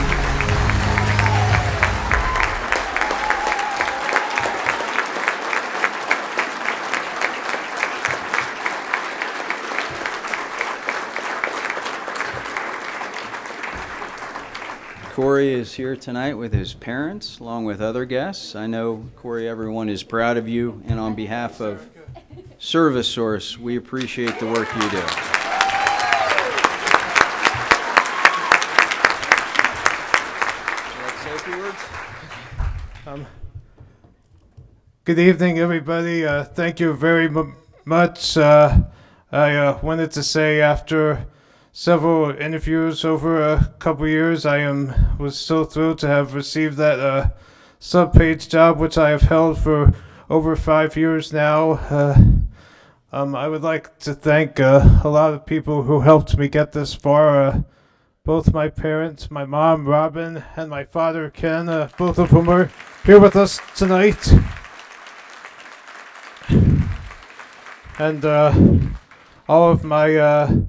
Corey is here tonight with his parents, along with other guests. I know, Corey, everyone is proud of you, and on behalf of ServiceSource, we appreciate the work you do. Good evening, everybody. Thank you very much. I wanted to say, after several interviews over a couple years, was so thrilled to have received that sub-page job, which I have held for over 5 years now. I would like to thank a lot of people who helped me get this far. Both my parents, my mom, Robin, and my father, Ken, both of whom are here with us tonight. And all of my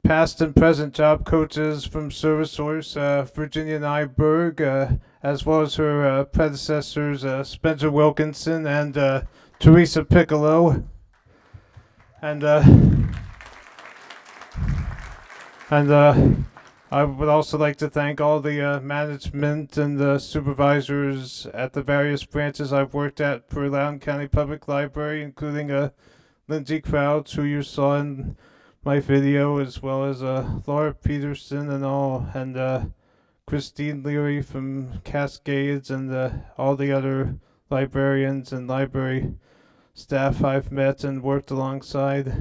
past and present job coaches from ServiceSource, Virginia Nyberg, as well as her predecessors, Spencer Wilkinson and Teresa Piccolo. And I would also like to thank all the management and the supervisors at the various branches I've worked at for Loudoun County Public Library, including Lindsay Crouch, who you saw in my video, as well as Laura Peterson and Christine Leary from Cascades, and all the other librarians and library staff I've met and worked alongside.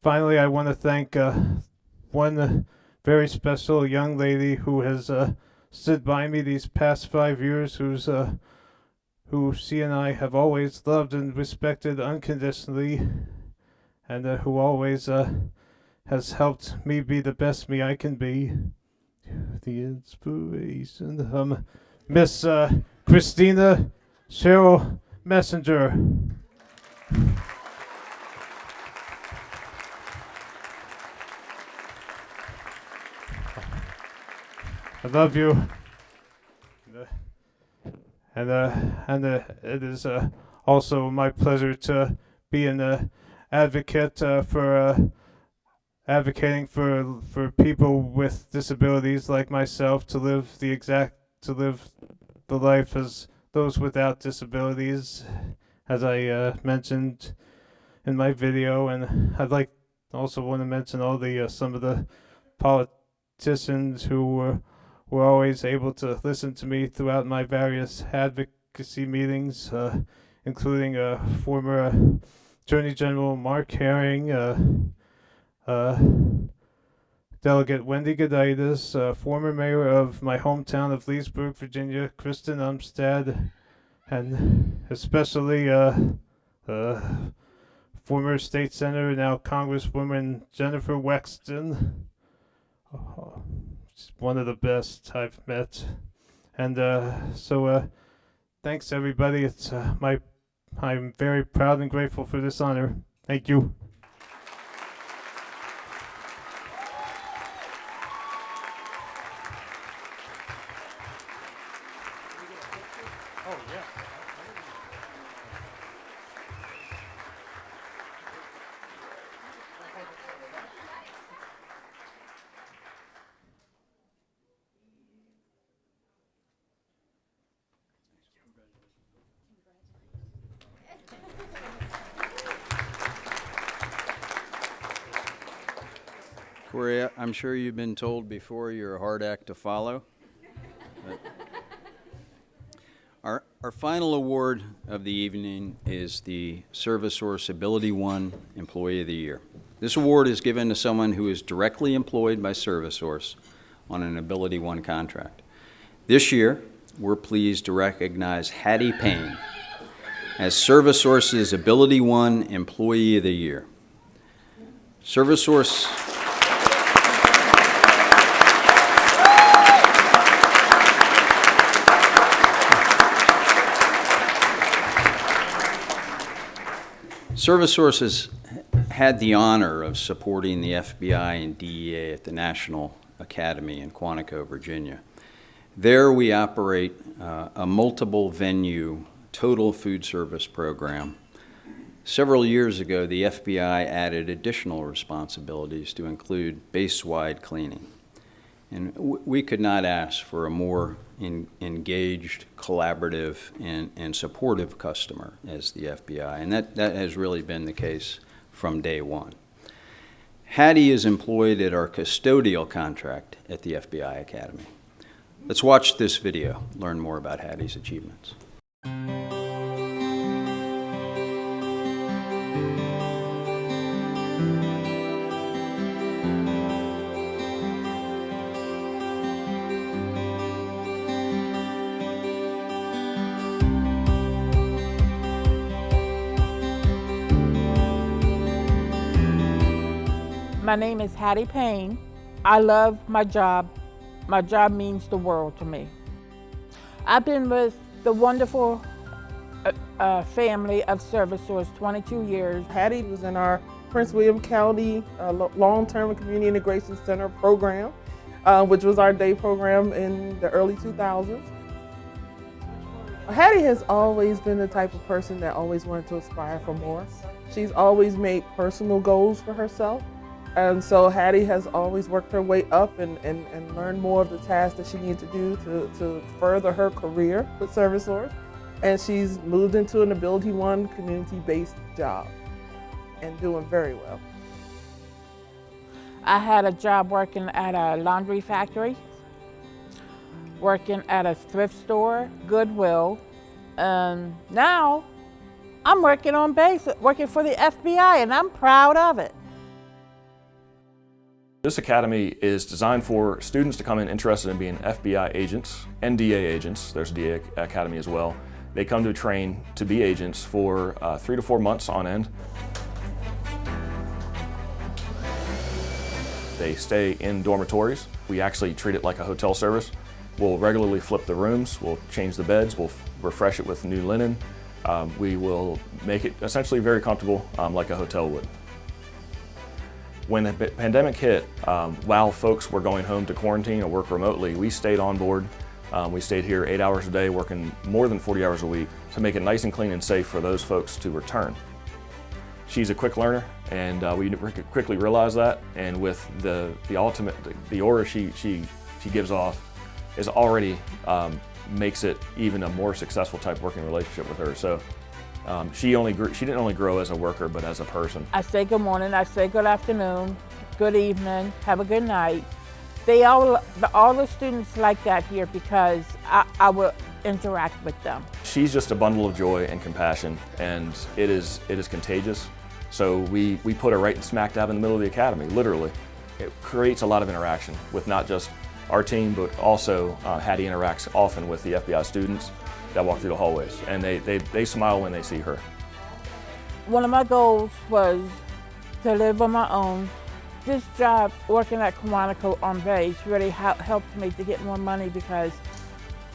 Finally, I want to thank one very special young lady who has stood by me these past 5 years, who she and I have always loved and respected unconditionally, and who always has helped me be the best me I can be. The inspiration, Miss Christina Cheryl Messenger. I love you. And it is also my pleasure to be an advocate for advocating for people with disabilities like myself to live the life as those without disabilities, as I mentioned in my video. And I'd like also want to mention all the some of the politicians who were always able to listen to me throughout my various advocacy meetings, including former Attorney General Mark Herring, Delegate Wendy Goditis, former mayor of my hometown of Leesburg, Virginia, Kristen Umstead, and especially former state senator, now Congresswoman Jennifer Wexton. She's one of the best I've met. And so thanks, everybody. I'm very proud and grateful for this honor. Thank you. Corey, I'm sure you've been told before you're a hard act to follow. Our final award of the evening is the ServiceSource Ability One Employee of the Year. This award is given to someone who is directly employed by ServiceSource on an Ability One contract. This year, we're pleased to recognize Hattie Payne as ServiceSource's Ability One Employee of the Year. ServiceSource ServiceSource has had the honor of supporting the FBI and DEA at the National Academy in Quantico, Virginia. There we operate a multiple venue total food service program. Several years ago, the FBI added additional responsibilities to include base-wide cleaning. And we could not ask for a more engaged, collaborative, and supportive customer as the FBI, and that has really been the case from day one. Hattie is employed at our custodial contract at the FBI Academy. Let's watch this video, learn more about Hattie's achievements. My name is Hattie Payne. I love my job. My job means the world to me. I've been with the wonderful family of ServiceSource 22 years. Hattie was in our Prince William County Long-Term and Community Integration Center program, which was our day program in the early 2000s. Hattie has always been the type of person that always wanted to aspire for more. She's always made personal goals for herself. And so Hattie has always worked her way up and learned more of the tasks that she needed to do to further her career with ServiceSource. And she's moved into an Ability One community-based job and doing very well. I had a job working at a laundry factory, working at a thrift store, Goodwill. Now I'm working on base, working for the FBI, and I'm proud of it. This academy is designed for students to come in interested in being FBI agents and DA agents. There's a DA academy as well. They come to train to be agents for 3 to 4 months on end. They stay in dormitories. We actually treat it like a hotel service. We'll regularly flip the rooms, we'll change the beds, we'll refresh it with new linen. We will make it essentially very comfortable like a hotel would. When the pandemic hit, while folks were going home to quarantine or work remotely, we stayed on board. We stayed here 8 hours a day, working more than 40 hours a week to make it nice and clean and safe for those folks to return. She's a quick learner, and we quickly realized that. And with the aura she gives off is already makes it even a more successful type working relationship with her. So. She didn't only grow as a worker, but as a person. I say good morning, I say good afternoon, good evening, have a good night. All the students like that here because I will interact with them. She's just a bundle of joy and compassion, and it is contagious. So we put her right smack dab in the middle of the academy, literally. It creates a lot of interaction with not just our team, but also Hattie interacts often with the FBI students that walk through the hallways, and they smile when they see her. One of my goals was to live on my own. This job, working at Quantico on base, really helped me to get more money because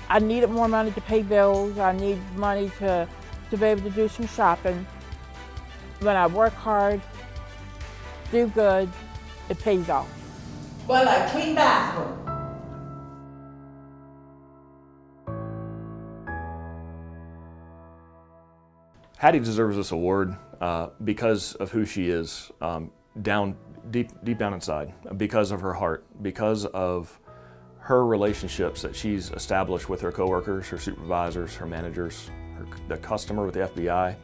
I needed more money to pay bills. I need money to be able to do some shopping. When I work hard, do good, it pays off. Well, a clean bathroom. Hattie deserves this award because of who she is, deep down inside, because of her heart, because of her relationships that she's established with her coworkers, her supervisors, her managers, the customer with the FBI.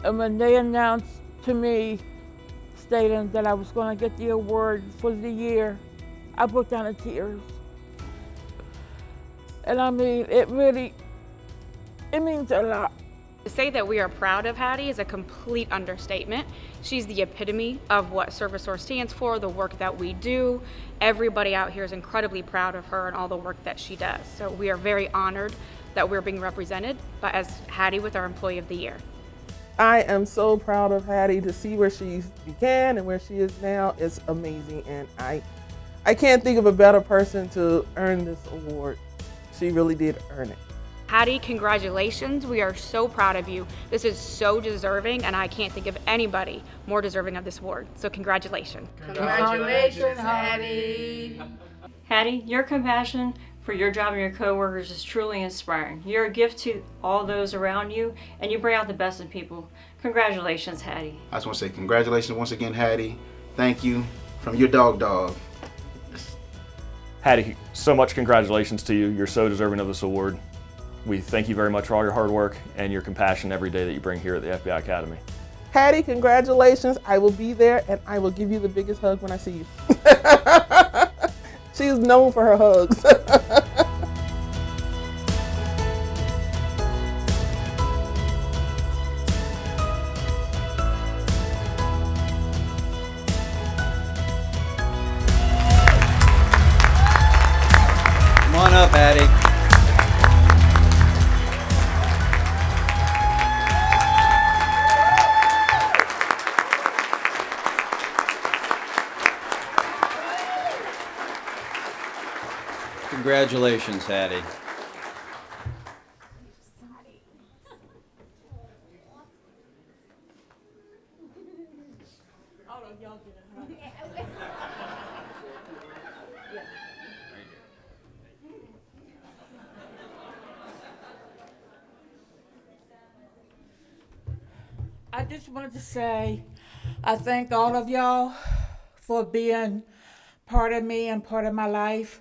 And when they announced to me stating that I was going to get the award for the year, I broke down in tears. And I mean, it means a lot. To say that we are proud of Hattie is a complete understatement. She's the epitome of what ServiceSource stands for, the work that we do. Everybody out here is incredibly proud of her and all the work that she does. So we are very honored that we're being represented as Hattie with our Employee of the Year. I am so proud of Hattie. To see where she began and where she is now is amazing, and I can't think of a better person to earn this award. She really did earn it. Hattie, congratulations. We are so proud of you. This is so deserving, and I can't think of anybody more deserving of this award. So congratulations. Congratulations, Hattie. Hattie, your compassion for your job and your coworkers is truly inspiring. You're a gift to all those around you, and you bring out the best in people. Congratulations, Hattie. I just want to say congratulations once again, Hattie. Thank you from your dog. Hattie, so much congratulations to you. You're so deserving of this award. We thank you very much for all your hard work and your compassion every day that you bring here at the FBI Academy. Hattie, congratulations. I will be there, and I will give you the biggest hug when I see you. She is known for her hugs. Come on up, Hattie. Congratulations, Hattie. I just wanted to say I thank all of y'all for being part of me and part of my life.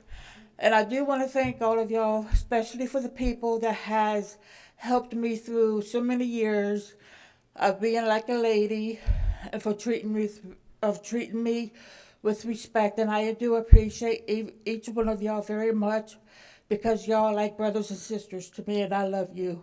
And I do want to thank all of y'all, especially for the people that has helped me through so many years of being like a lady and for treating me with respect. And I do appreciate each one of y'all very much because y'all are like brothers and sisters to me, and I love you.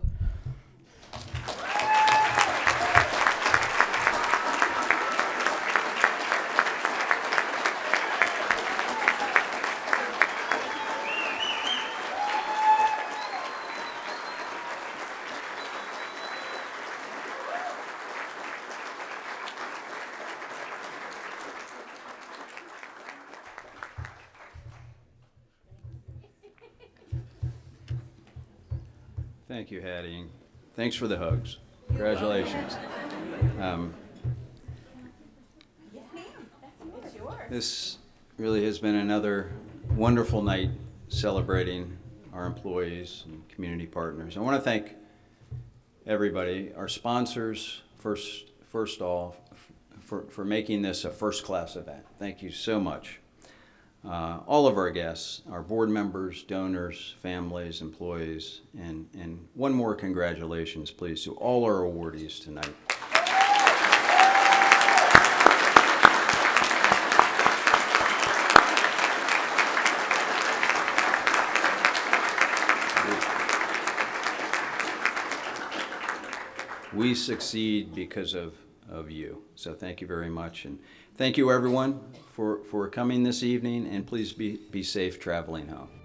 Thank you, Hattie. Thanks for the hugs. Congratulations. This really has been another wonderful night celebrating our employees and community partners. I want to thank everybody, our sponsors, first off, for making this a first-class event. Thank you so much. All of our guests, our board members, donors, families, employees, and one more congratulations, please, to all our awardees tonight. We succeed because of you. So thank you very much. And thank you, everyone, for coming this evening, and please be safe traveling home.